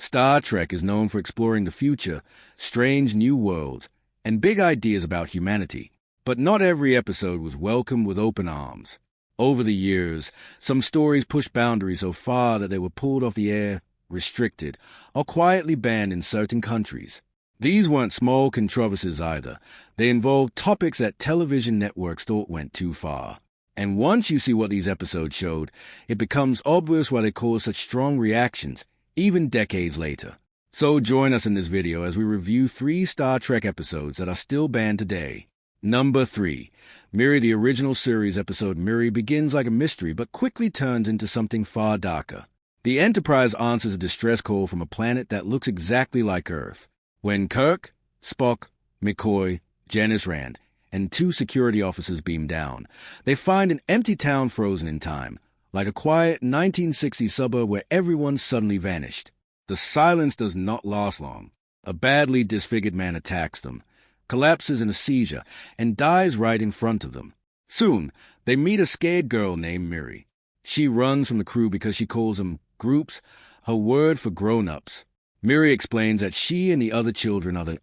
Star Trek is known for exploring the future, strange new worlds, and big ideas about humanity. But not every episode was welcomed with open arms. Over the years, some stories pushed boundaries so far that they were pulled off the air, restricted, or quietly banned in certain countries. These weren't small controversies either. They involved topics that television networks thought went too far. And once you see what these episodes showed, it becomes obvious why they caused such strong reactions, even decades later. So join us in this video as we review 3 Star Trek episodes that are still banned today. Number 3. Miri. The original series episode Miri begins like a mystery but quickly turns into something far darker. The Enterprise answers a distress call from a planet that looks exactly like Earth. When Kirk, Spock, McCoy, Janice Rand, and 2 security officers beam down, they find an empty town frozen in time, like a quiet 1960s suburb where everyone suddenly vanished. The silence does not last long. A badly disfigured man attacks them, collapses in a seizure, and dies right in front of them. Soon, they meet a scared girl named Miri. She runs from the crew because she calls them groups, her word for grown-ups. Miri explains that she and the other children are the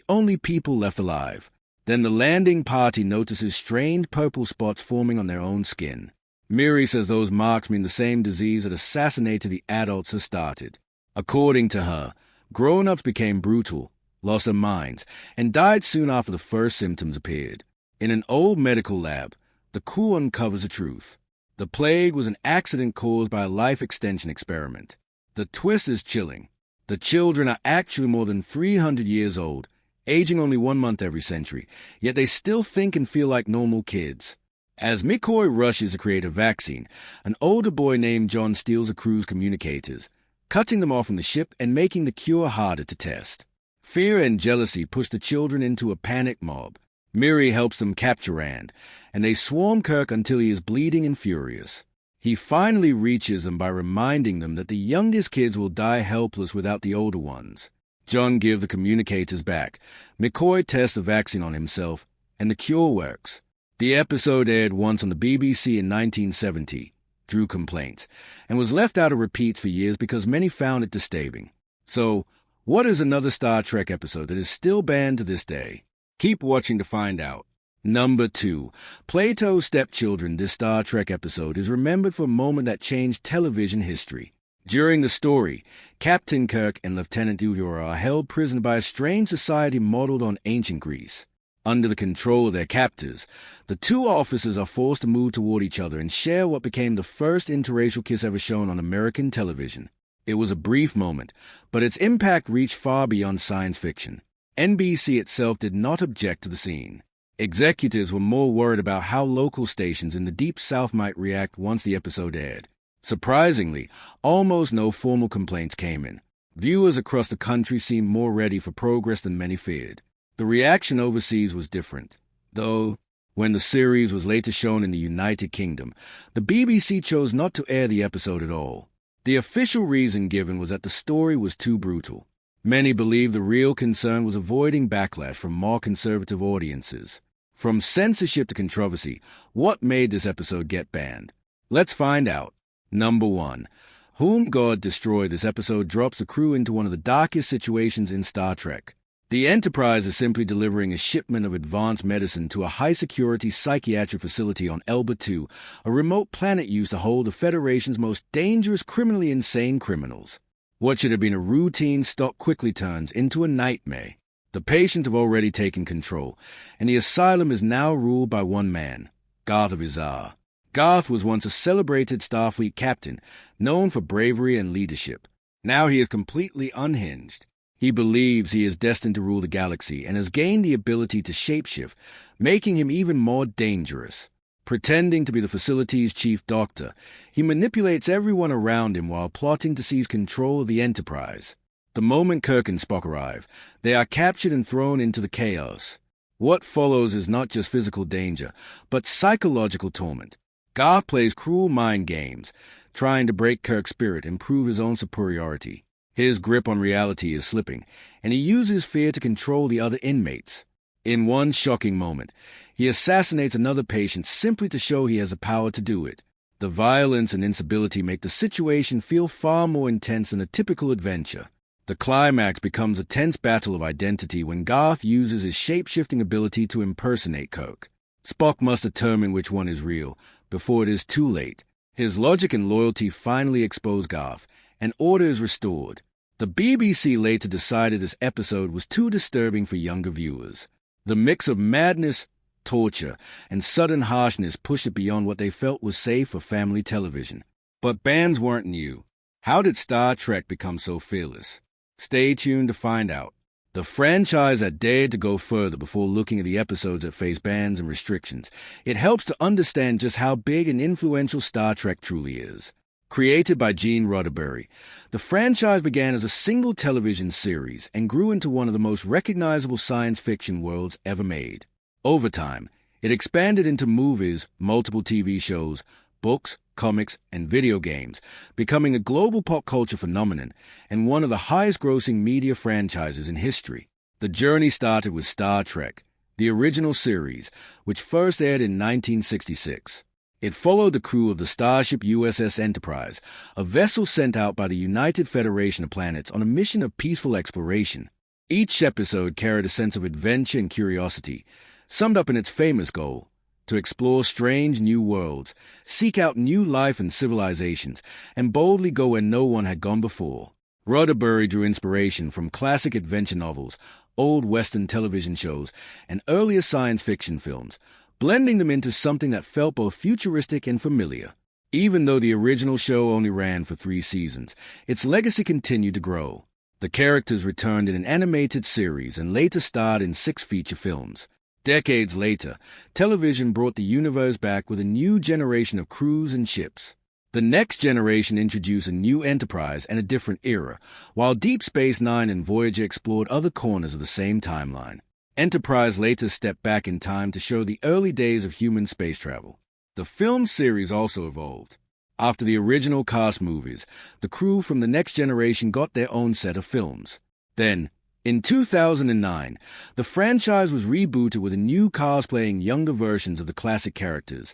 only people left alive. Then the landing party notices strange purple spots forming on their own skin. Miri says those marks mean the same disease that assassinated the adults has started. According to her, grown-ups became brutal, lost their minds, and died soon after the first symptoms appeared. In an old medical lab, the crew uncovers the truth. The plague was an accident caused by a life extension experiment. The twist is chilling. The children are actually more than 300 years old, aging only 1 month every century, yet they still think and feel like normal kids. As McCoy rushes to create a vaccine, an older boy named John steals the crew's communicators, cutting them off from the ship and making the cure harder to test. Fear and jealousy push the children into a panic mob. Miri helps them capture Rand, and they swarm Kirk until he is bleeding and furious. He finally reaches them by reminding them that the youngest kids will die helpless without the older ones. John gives the communicators back. McCoy tests the vaccine on himself, and the cure works. The episode aired once on the BBC in 1970, through complaints, and was left out of repeats for years because many found it disturbing. So, what is another Star Trek episode that is still banned to this day? Keep watching to find out. Number 2. Plato's Stepchildren. This Star Trek episode is remembered for a moment that changed television history. During the story, Captain Kirk and Lieutenant Uhura are held prisoner by a strange society modeled on ancient Greece. Under the control of their captors, the 2 officers are forced to move toward each other and share what became the first interracial kiss ever shown on American television. It was a brief moment, but its impact reached far beyond science fiction. NBC itself did not object to the scene. Executives were more worried about how local stations in the Deep South might react once the episode aired. Surprisingly, almost no formal complaints came in. Viewers across the country seemed more ready for progress than many feared. The reaction overseas was different, though. When the series was later shown in the United Kingdom, the BBC chose not to air the episode at all. The official reason given was that the story was too brutal. Many believe the real concern was avoiding backlash from more conservative audiences. From censorship to controversy, what made this episode get banned? Let's find out. Number 1. Whom God Destroy. This episode drops the crew into one of the darkest situations in Star Trek. The Enterprise is simply delivering a shipment of advanced medicine to a high-security psychiatric facility on Elba 2, a remote planet used to hold the Federation's most dangerous criminally insane criminals. What should have been a routine stop quickly turns into a nightmare. The patients have already taken control, and the asylum is now ruled by one man, Garth of Izar. Garth was once a celebrated Starfleet captain, known for bravery and leadership. Now he is completely unhinged. He believes he is destined to rule the galaxy and has gained the ability to shapeshift, making him even more dangerous. Pretending to be the facility's chief doctor, he manipulates everyone around him while plotting to seize control of the Enterprise. The moment Kirk and Spock arrive, they are captured and thrown into the chaos. What follows is not just physical danger, but psychological torment. Garth plays cruel mind games, trying to break Kirk's spirit and prove his own superiority. His grip on reality is slipping, and he uses fear to control the other inmates. In one shocking moment, he assassinates another patient simply to show he has the power to do it. The violence and instability make the situation feel far more intense than a typical adventure. The climax becomes a tense battle of identity when Garth uses his shape-shifting ability to impersonate Kirk. Spock must determine which one is real before it is too late. His logic and loyalty finally expose Garth, and order is restored. The BBC later decided this episode was too disturbing for younger viewers. The mix of madness, torture, and sudden harshness pushed it beyond what they felt was safe for family television. But bands weren't new. How did Star Trek become so fearless? Stay tuned to find out. The franchise had dared to go further before looking at the episodes that face bans and restrictions. It helps to understand just how big and influential Star Trek truly is. Created by Gene Roddenberry, the franchise began as a single television series and grew into one of the most recognizable science fiction worlds ever made. Over time, it expanded into movies, multiple TV shows, books, comics, and video games, becoming a global pop culture phenomenon and one of the highest-grossing media franchises in history. The journey started with Star Trek, the original series, which first aired in 1966. It followed the crew of the starship USS Enterprise, a vessel sent out by the United Federation of Planets on a mission of peaceful exploration. Each episode carried a sense of adventure and curiosity, summed up in its famous goal: to explore strange new worlds, seek out new life and civilizations, and boldly go where no one had gone before. Roddenberry drew inspiration from classic adventure novels, old Western television shows, and earlier science fiction films, blending them into something that felt both futuristic and familiar. Even though the original show only ran for 3 seasons, its legacy continued to grow. The characters returned in an animated series and later starred in 6 feature films. Decades later, television brought the universe back with a new generation of crews and ships. The next generation introduced a new Enterprise and a different era, while Deep Space Nine and Voyager explored other corners of the same timeline. Enterprise later stepped back in time to show the early days of human space travel. The film series also evolved. After the original cast movies, the crew from the next generation got their own set of films. Then, in 2009, the franchise was rebooted with a new cast playing younger versions of the classic characters,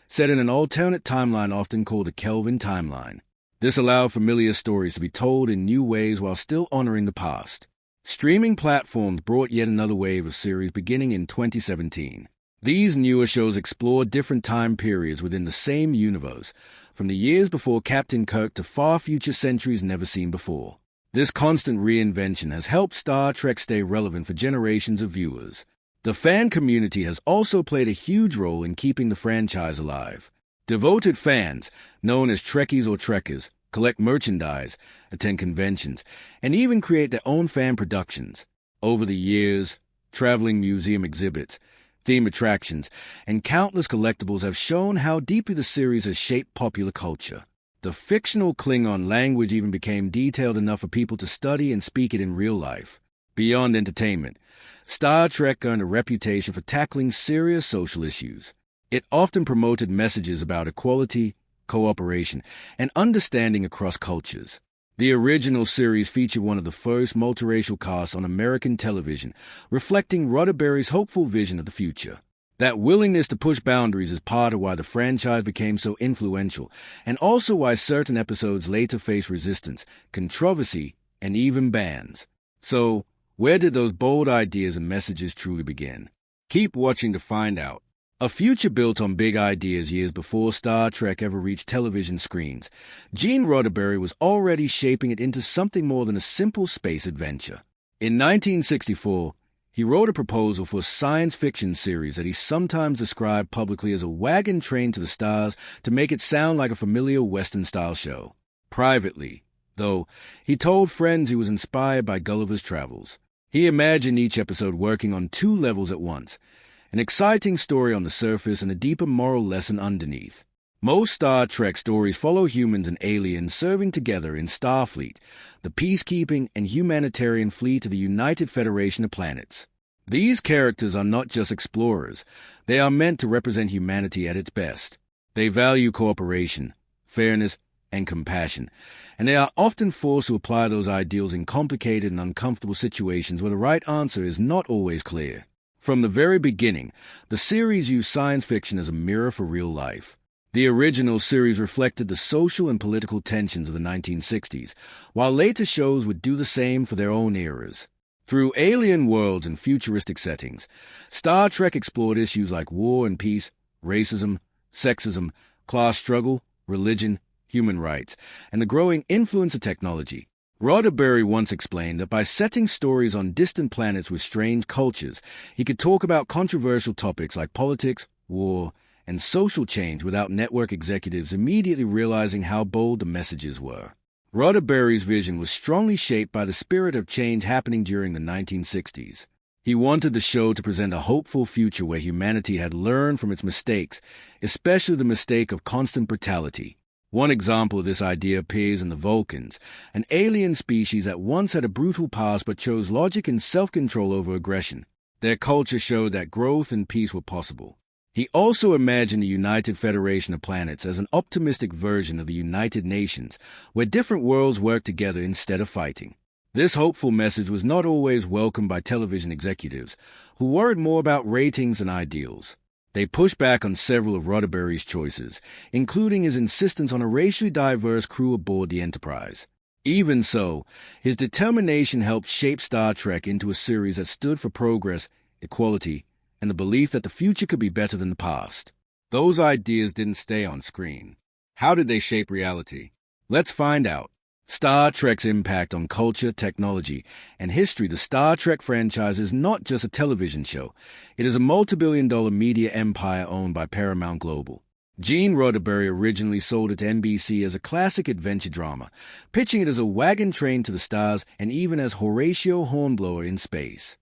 set in an alternate timeline often called the Kelvin timeline. This allowed familiar stories to be told in new ways while still honoring the past. Streaming platforms brought yet another wave of series beginning in 2017. These newer shows explored different time periods within the same universe, from the years before Captain Kirk to far future centuries never seen before. This constant reinvention has helped Star Trek stay relevant for generations of viewers. The fan community has also played a huge role in keeping the franchise alive. Devoted fans, known as Trekkies or Trekkers, collect merchandise, attend conventions, and even create their own fan productions. Over the years, traveling museum exhibits, theme attractions, and countless collectibles have shown how deeply the series has shaped popular culture. The fictional Klingon language even became detailed enough for people to study and speak it in real life. Beyond entertainment, Star Trek earned a reputation for tackling serious social issues. It often promoted messages about equality, cooperation, and understanding across cultures. The original series featured one of the first multiracial casts on American television, reflecting Roddenberry's hopeful vision of the future. That willingness to push boundaries is part of why the franchise became so influential, and also why certain episodes later faced resistance, controversy, and even bans. So, where did those bold ideas and messages truly begin? Keep watching to find out. A future built on big ideas years before Star Trek ever reached television screens, Gene Roddenberry was already shaping it into something more than a simple space adventure. In 1964, he wrote a proposal for a science fiction series that he sometimes described publicly as a wagon train to the stars to make it sound like a familiar Western-style show. Privately, though, he told friends he was inspired by Gulliver's Travels. He imagined each episode working on 2 levels at once, an exciting story on the surface and a deeper moral lesson underneath. Most Star Trek stories follow humans and aliens serving together in Starfleet, the peacekeeping and humanitarian fleet of the United Federation of Planets. These characters are not just explorers. They are meant to represent humanity at its best. They value cooperation, fairness, and compassion, and they are often forced to apply those ideals in complicated and uncomfortable situations where the right answer is not always clear. From the very beginning, the series used science fiction as a mirror for real life. The original series reflected the social and political tensions of the 1960s, while later shows would do the same for their own eras. Through alien worlds and futuristic settings, Star Trek explored issues like war and peace, racism, sexism, class struggle, religion, human rights, and the growing influence of technology. Roddenberry once explained that by setting stories on distant planets with strange cultures, he could talk about controversial topics like politics, war, and social change without network executives immediately realizing how bold the messages were. Roddenberry's vision was strongly shaped by the spirit of change happening during the 1960s. He wanted the show to present a hopeful future where humanity had learned from its mistakes, especially the mistake of constant brutality. One example of this idea appears in the Vulcans, an alien species that once had a brutal past but chose logic and self-control over aggression. Their culture showed that growth and peace were possible. He also imagined a united federation of planets as an optimistic version of the United Nations, where different worlds worked together instead of fighting. This hopeful message was not always welcomed by television executives, who worried more about ratings and ideals. They pushed back on several of Roddenberry's choices, including his insistence on a racially diverse crew aboard the Enterprise. Even so, his determination helped shape Star Trek into a series that stood for progress, equality, and the belief that the future could be better than the past. Those ideas didn't stay on screen. How did they shape reality? Let's find out. Star Trek's impact on culture, technology, and history. The Star Trek franchise is not just a television show. It is a multi-billion-dollar media empire owned by Paramount Global. Gene Roddenberry originally sold it to NBC as a classic adventure drama, pitching it as a wagon train to the stars and even as Horatio Hornblower in space.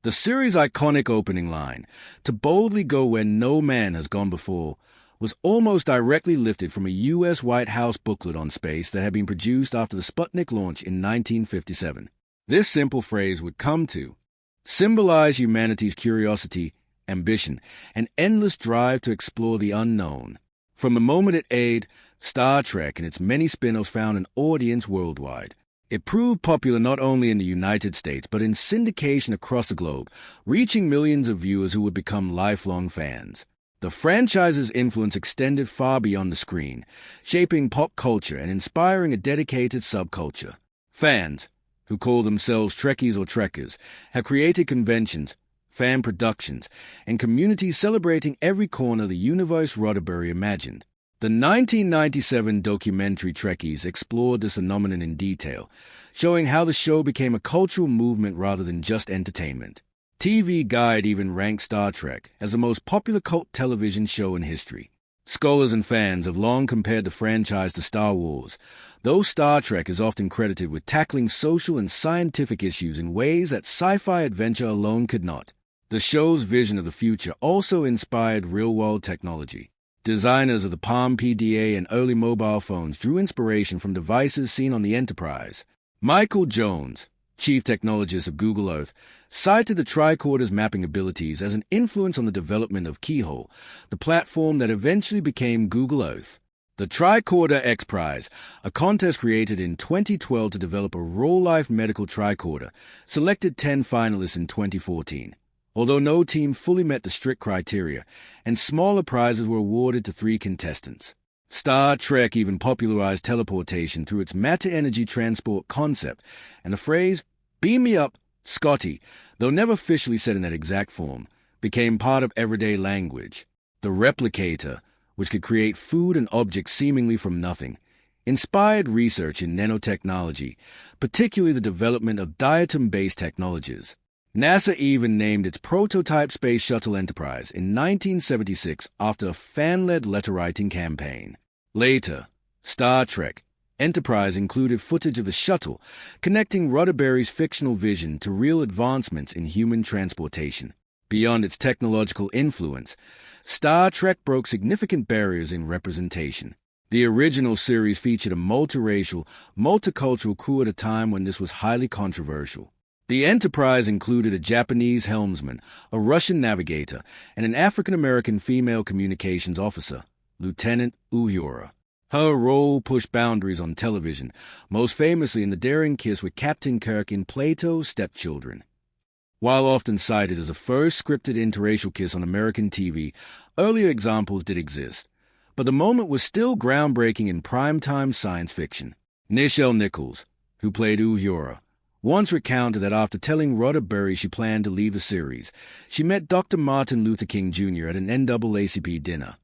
The series' iconic opening line, "To boldly go where no man has gone before," was almost directly lifted from a U.S. White House booklet on space that had been produced after the Sputnik launch in 1957. This simple phrase would come to symbolize humanity's curiosity, ambition, and endless drive to explore the unknown. From the moment it aired, Star Trek and its many spin-offs found an audience worldwide. It proved popular not only in the United States, but in syndication across the globe, reaching millions of viewers who would become lifelong fans. The franchise's influence extended far beyond the screen, shaping pop culture and inspiring a dedicated subculture. Fans, who call themselves Trekkies or Trekkers, have created conventions, fan productions, and communities celebrating every corner of the universe Roddenberry imagined. The 1997 documentary Trekkies explored this phenomenon in detail, showing how the show became a cultural movement rather than just entertainment. TV Guide even ranked Star Trek as the most popular cult television show in history. Scholars and fans have long compared the franchise to Star Wars, though Star Trek is often credited with tackling social and scientific issues in ways that sci-fi adventure alone could not. The show's vision of the future also inspired real-world technology. Designers of the Palm PDA and early mobile phones drew inspiration from devices seen on the Enterprise. Michael Jones, chief technologist of Google Earth, cited the tricorder's mapping abilities as an influence on the development of Keyhole, the platform that eventually became Google Earth. The Tricorder X Prize, a contest created in 2012 to develop a real-life medical tricorder, selected 10 finalists in 2014. Although no team fully met the strict criteria, and smaller prizes were awarded to 3 contestants. Star Trek even popularized teleportation through its matter-energy transport concept, and the phrase, "Beam me up, Scotty," though never officially said in that exact form, became part of everyday language. The replicator, which could create food and objects seemingly from nothing, inspired research in nanotechnology, particularly the development of diatom-based technologies. NASA even named its prototype Space Shuttle Enterprise in 1976 after a fan-led letter-writing campaign. Later, Star Trek Enterprise included footage of the shuttle, connecting Roddenberry's fictional vision to real advancements in human transportation. Beyond its technological influence, Star Trek broke significant barriers in representation. The original series featured a multiracial, multicultural crew at a time when this was highly controversial. The Enterprise included a Japanese helmsman, a Russian navigator, and an African-American female communications officer, Lieutenant Uhura. Her role pushed boundaries on television, most famously in the daring kiss with Captain Kirk in Plato's Stepchildren. While often cited as the first scripted interracial kiss on American TV, earlier examples did exist, but the moment was still groundbreaking in primetime science fiction. Nichelle Nichols, who played Uhura, once recounted that after telling Roddenberry she planned to leave the series, she met Dr. Martin Luther King Jr. at an NAACP dinner.